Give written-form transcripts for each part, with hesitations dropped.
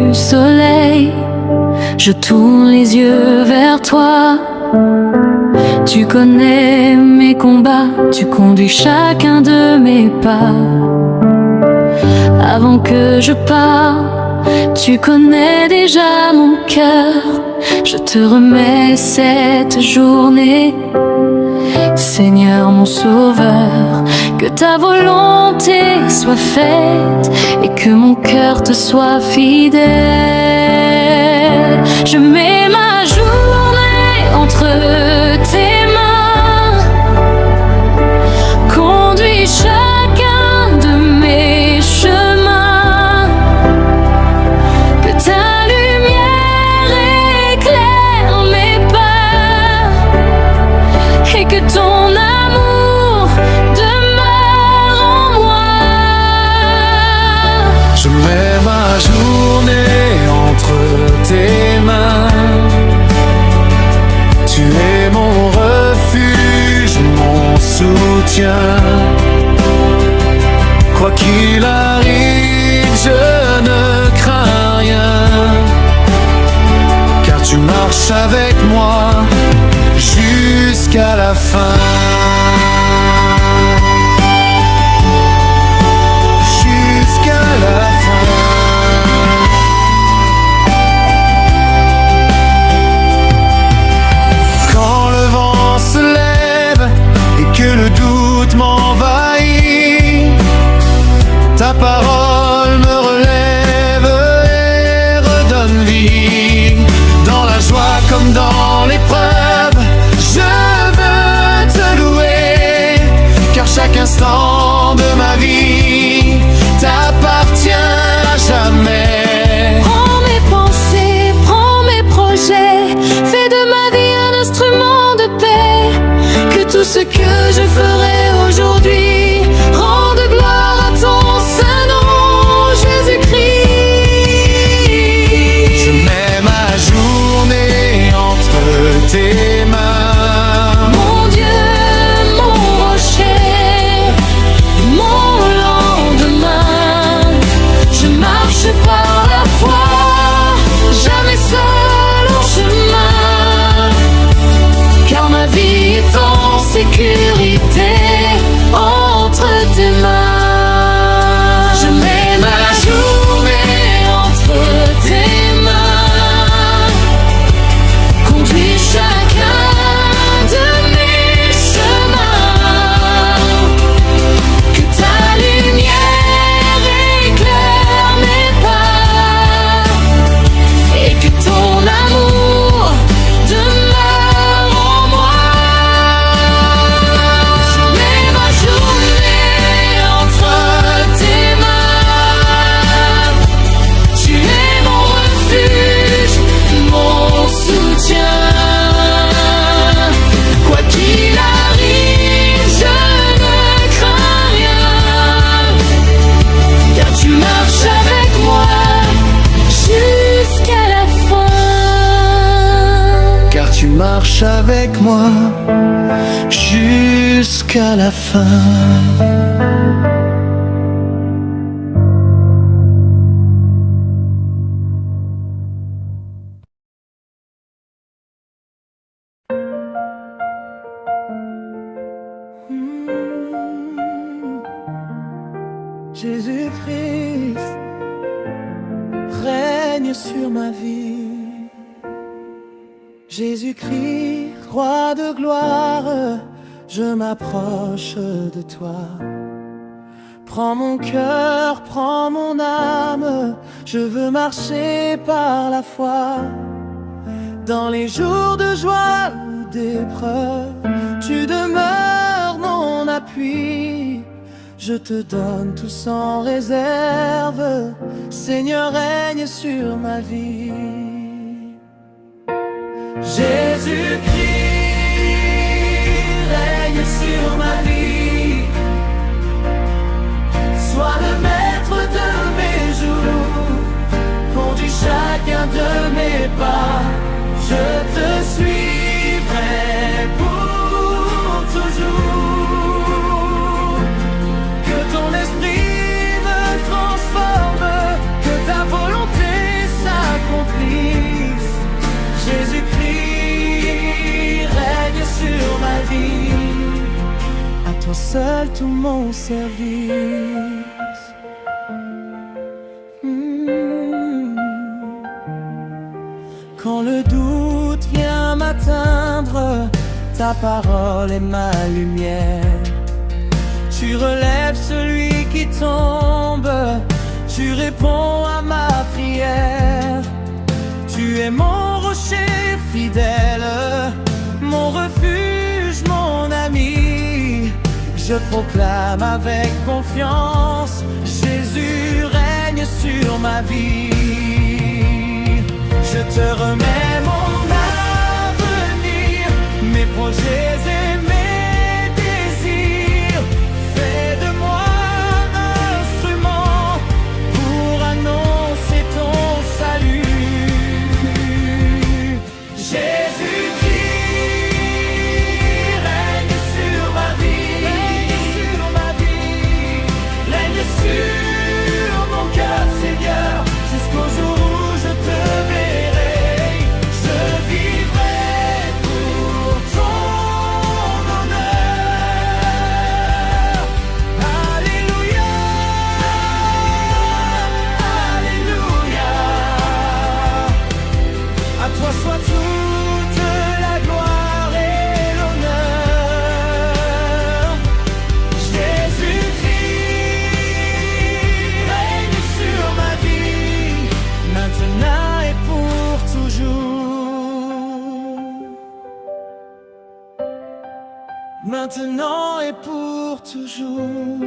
du soleil, je tourne les yeux vers toi. Tu connais mes combats, tu conduis chacun de mes pas. Avant que je parte, tu connais déjà mon cœur. Je te remets cette journée, Seigneur mon sauveur. Que ta volonté soit faite et que mon cœur te soit fidèle. Je mets ma journée entre tes mains. Conduis chacun de mes chemins. Que ta lumière éclaire mes pas et que ton amour demeure en moi. Je mets ma journée entre tes mains. Tu es mon refuge, mon soutien. Quoi qu'il arrive, je ne crains rien, car tu marches avec moi jusqu'à la fin. Jusqu'à la fin. Quand le vent se lève et que le doute m'envahit, ta parole me relève et redonne vie. Dans la joie comme dans l'épreuve, je veux te louer, car chaque instant de ma vie t'appartient à jamais. Prends mes pensées, prends mes projets, fais de ma vie un instrument de paix. Que tout ce que je ferai aujourd'hui rende gloire à ton saint nom, Jésus-Christ. Je mets ma journée entre tes mains. Mon Dieu, mon rocher, mon lendemain. Je marche par la foi, jamais seul en chemin, car ma vie est en sécurité entre tes mains. Je mets ma journée entre tes mains. Conduis chacun de mes chemins. Que ta lumière éclaire mes pas et que ton amour demeure en moi. Je mets ma journée entre tes mains. Tu es mon refuge, mon soutien. Quoi qu'il arrive, je ne crains rien, car tu marches avec moi jusqu'à la fin. Car tu marches avec moi jusqu'à la fin. Jésus-Christ règne sur ma vie. Jésus-Christ, roi de gloire, je m'approche de toi. Prends mon cœur, prends mon âme, je veux marcher par la foi. Dans les jours de joie ou d'épreuve, tu demeures mon appui. Je te donne tout sans réserve, Seigneur, règne sur ma vie. Jésus-Christ règne sur ma vie. Sois le maître de mes jours, conduis chacun de mes pas. Je te suivrai pour toujours. Que ton esprit me transforme, que ta volonté toi seul tout mon service. Quand le doute vient m'atteindre, ta parole est ma lumière. Tu relèves celui qui tombe, tu réponds à ma prière. Tu es mon rocher fidèle, mon refuge, mon ami. Je proclame avec confiance, Jésus règne sur ma vie. Je te remets mon avenir, mes projets et mes désirs. Fais de moi un instrument pour annoncer ton salut. Jésus-Christ règne sur ma vie, règne sur mon cœur, Seigneur, jusqu'au jour où je te verrai. Je vivrai pour ton honneur. Alléluia, Alléluia. À toi soit toute la gloire et l'honneur. Jésus-Christ règne sur ma vie, maintenant et pour toujours. Maintenant et pour toujours.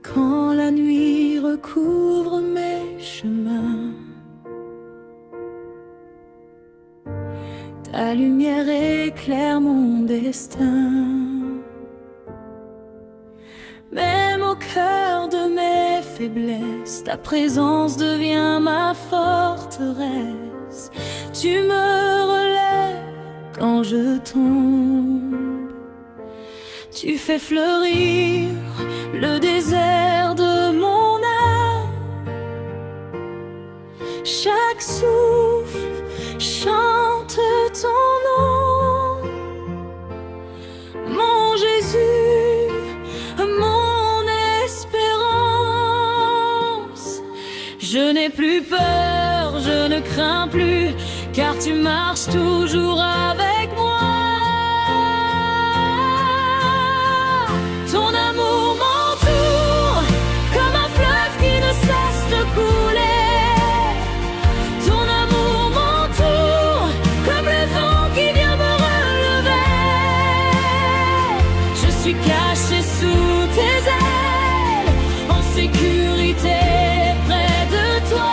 Quand la nuit recouvre mes chemins, ta lumière éclaire mon destin. Même au cœur de mes faiblesses, ta présence devient ma forteresse. Tu me relèves quand je tombe. Tu fais fleurir le désert de mon âme. Chaque souffle chante ton nom. Mon Jésus, mon espérance. Je n'ai plus peur, je ne crains plus, car tu marches toujours avec moi. Ton amour m'entoure comme un fleuve qui ne cesse de couler. Ton amour m'entoure comme le vent qui vient me relever. Je suis caché sous tes ailes, en sécurité près de toi.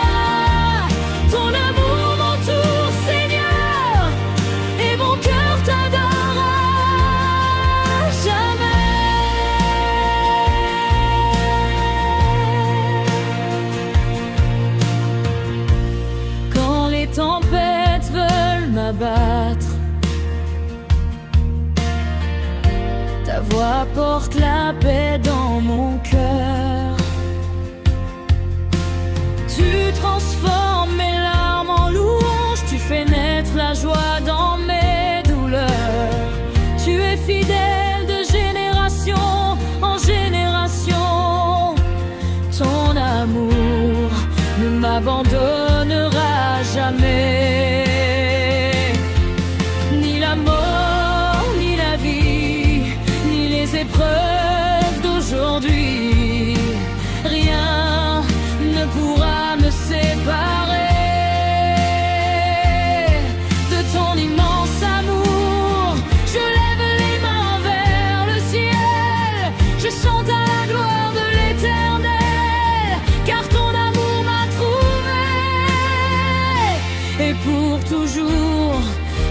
Ton amour m'entoure, Seigneur, et mon cœur t'adore à jamais. Quand les tempêtes veulent m'abattre, ta voix porte la paix dans mon cœur. Tu transformes mes larmes en louanges, tu fais naître la joie dans mes douleurs. Tu es fidèle de génération en génération. Ton amour m'abandonnera jamais. Ni la mort, ni la vie, ni les épreuves d'aujourd'hui, rien ne pourra me séparer de ton immense amour. Je lève les mains vers le ciel, je chante à la gloire de l'Éternel, car ton amour m'a trouvé et pour toujours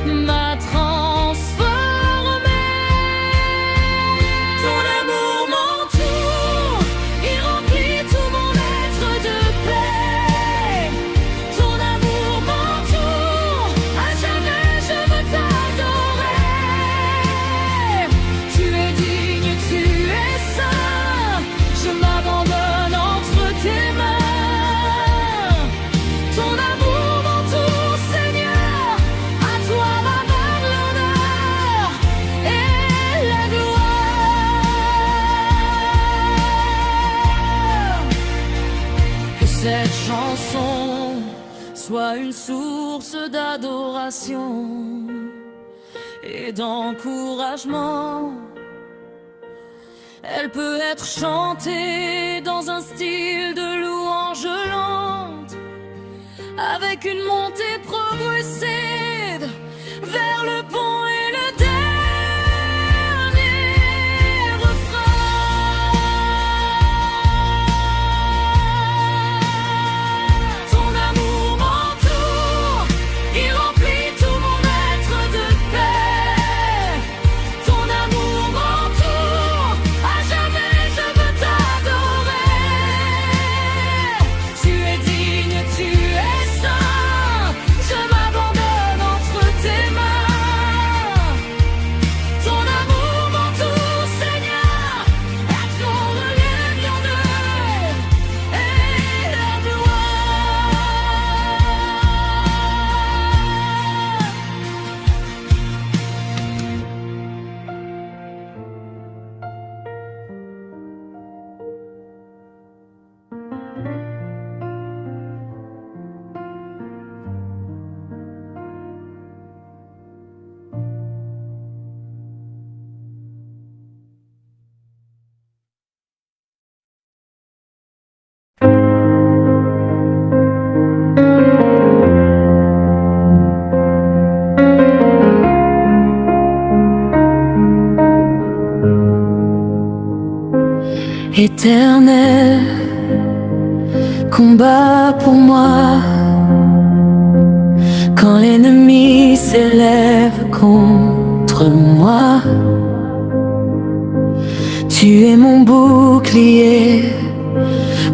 m'a transformé. Ton amour m'entoure, il remplit tout mon être de paix. Ton amour m'entoure, à jamais je veux t'adorer. Tu es digne, tu es saint, je m'abandonne entre tes mains. Ton amour m'entoure, Seigneur, à toi m'appartient l'honneur et la gloire. Que cette chanson soit une source d'adoration et d'encouragement. Elle peut être chantée dans un style de louange lente, avec une montée progressive vers le pont et le dernier refrain. Ton amour m'entoure, il remplit tout mon être de paix. Ton amour m'entoure, à jamais je veux t'adorer. Tu es digne, tu es saint, je m'abandonne entre tes mains. Ton amour m'entoure, Seigneur, à toi relève l'honneur et la gloire. Éternel, combat pour moi quand l'ennemi s'élève contre moi. Tu es mon bouclier,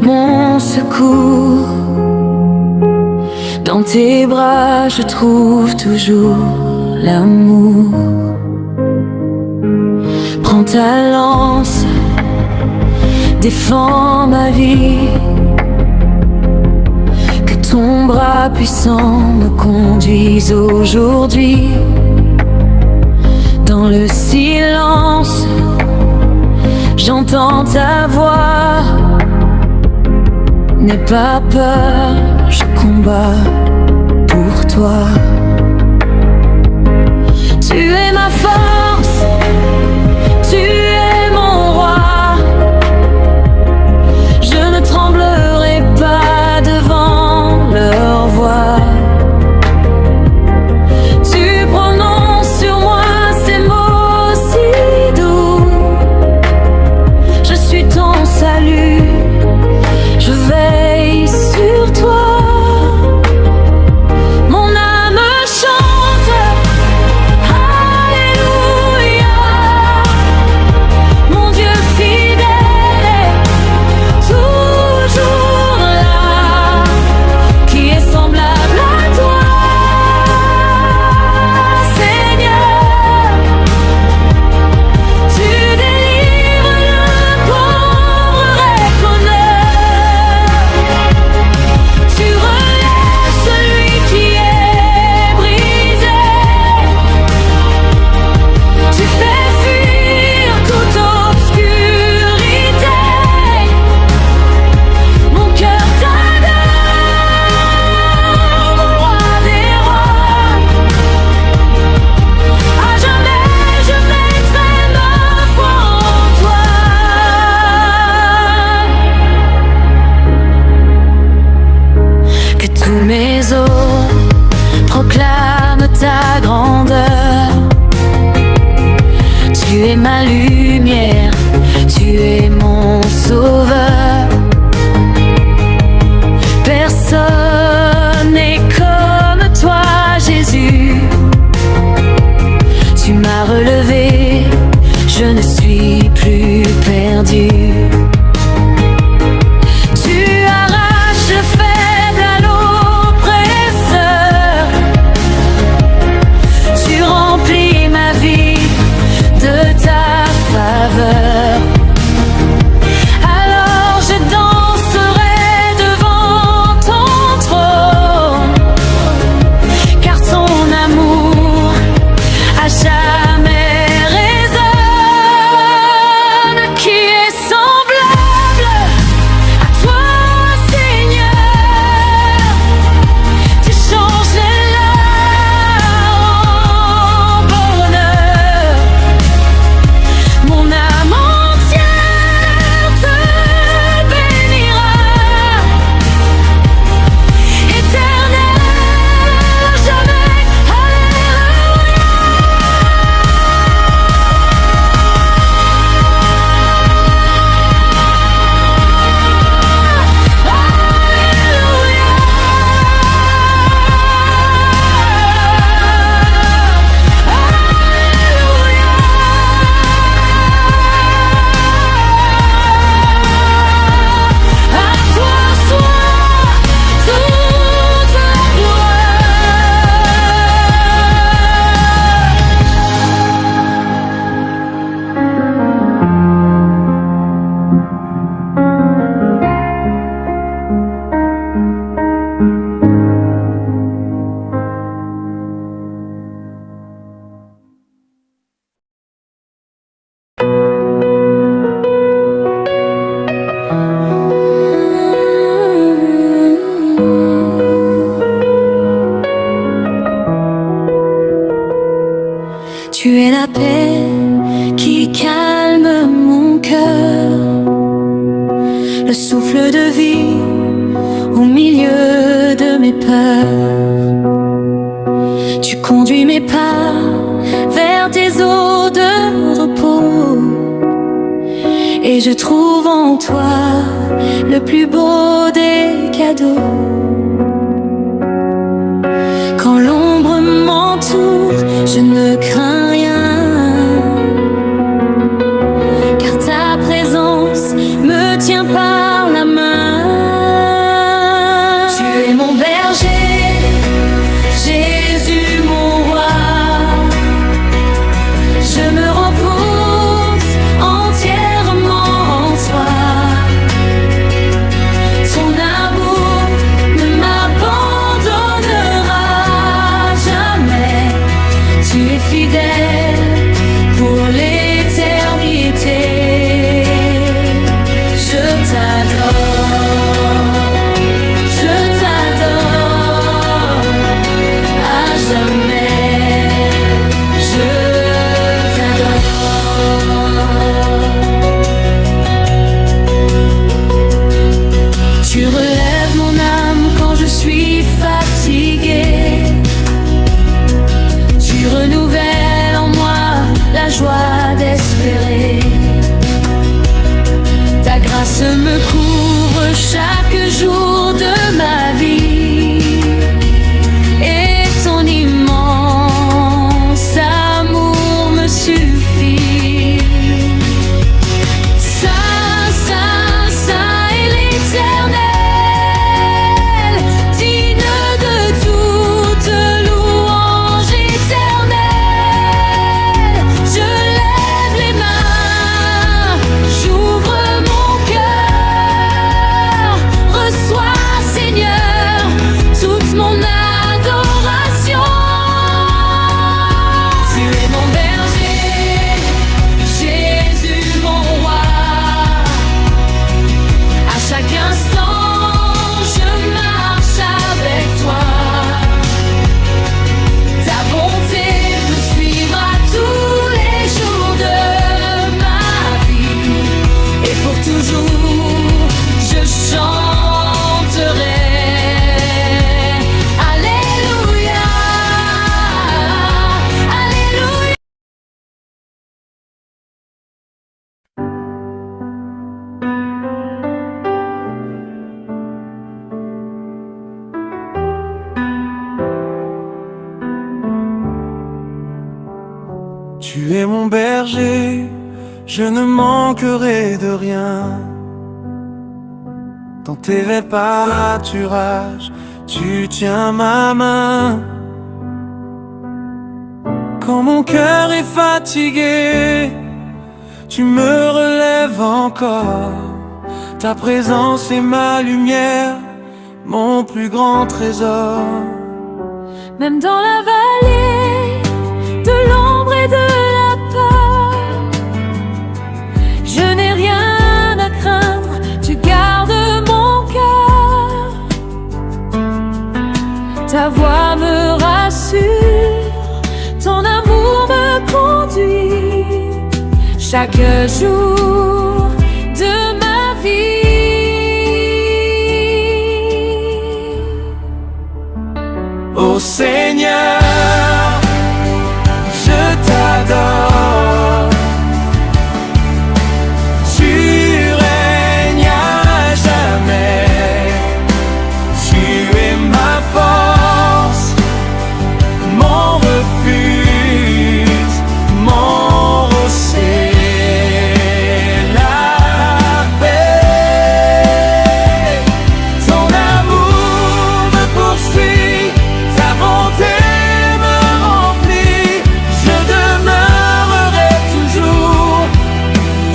mon secours. Dans tes bras je trouve toujours l'amour. Prends ta lance, défends ma vie, que ton bras puissant me conduise aujourd'hui. Dans le silence, j'entends ta voix. N'aie pas peur, je combats pour toi. Tu es ma force, tu es mon roi. Je ne tremblerai pas devant leur voix. Tu prononces sur moi ces mots si doux. Je suis ton salut, je veille sur toi. Mon âme Tu es ma lumière, tu es mon sauveur. Personne n'est comme toi, Jésus. Tu m'as relevé, je ne suis plus perdu. Tu arraches le faible à l'oppresseur. Tu remplis ma vie de ta faveur. Alors je danserai devant ton trône, car ton amour à jamais résonne. Qui est semblable à toi, Seigneur? Tu changes les larmes en bonheur. Mon âme entière te bénira, éternel jamais. À toi soit toute la Tu es la paix qui calme mon cœur, le souffle de vie au milieu de mes peurs. Tu conduis mes pas vers tes eaux de repos, et je trouve en toi le plus beau des cadeaux. Quand l'ombre m'entoure, je ne crains rien, car ta présence me tient par la main. Tu es mon berger, Jésus mon roi. Je me repose entièrement en toi. Ton amour ne m'abandonnera jamais. Tu es fidèle berger, je ne manquerai de rien. Dans tes verts pâturages, tu tiens ma main. Quand mon cœur est fatigué, tu me relèves encore. Ta présence est ma lumière, mon plus grand trésor. Même dans la vallée de l'ombre et de la peur, je n'ai rien à craindre, tu gardes mon cœur. Ta voix me rassure, ton amour me conduit chaque jour de ma vie. Ô Seigneur, je t'adore. Tu règnes à jamais. Tu es ma force, mon refuge, mon rocher, la paix. Ton amour me poursuit, ta bonté me remplit. Je demeurerai toujours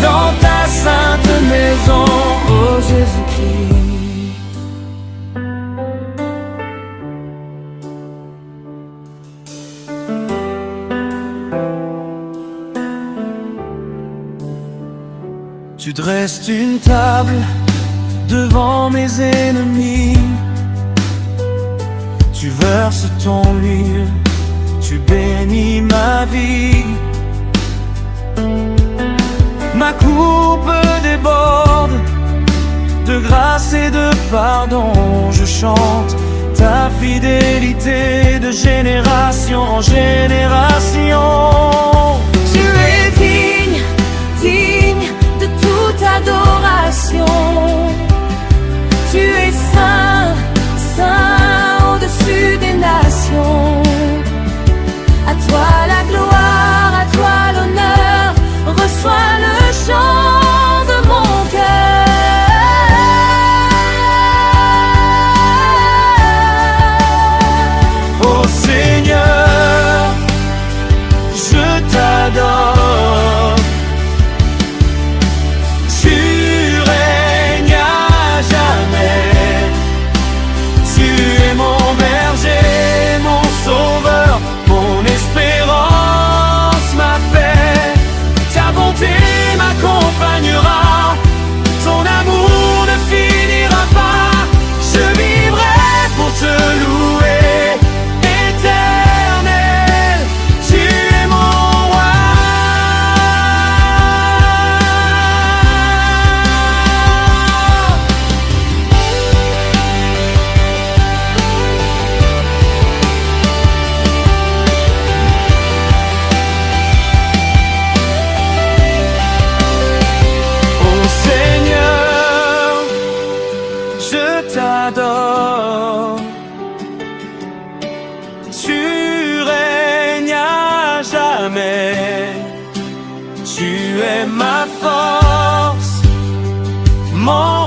dans ta sainte maison, ô Jésus-Christ. Tu dresses une table devant mes ennemis. Tu verses ton huile, tu bénis ma vie. Ma coupe déborde de grâce et de pardon. Je chante ta fidélité de génération en génération. Tu es digne, digne de toute adoration. Tu es saint, saint au-dessus des nations. À toi la gloire, à toi l'honneur, reçois le chant de mon cœur. Ô Seigneur, je t'adore. Tu règnes à jamais. Tu es mon berger, mon sauveur, mon espérance, ma paix. Ta bonté m'accompagnera, ton amour ne finira pas. Je vivrai pour te louer, éternel, tu es mon roi. Ô Seigneur, je t'adore. Tu règnes à jamais. Tu es ma force, mon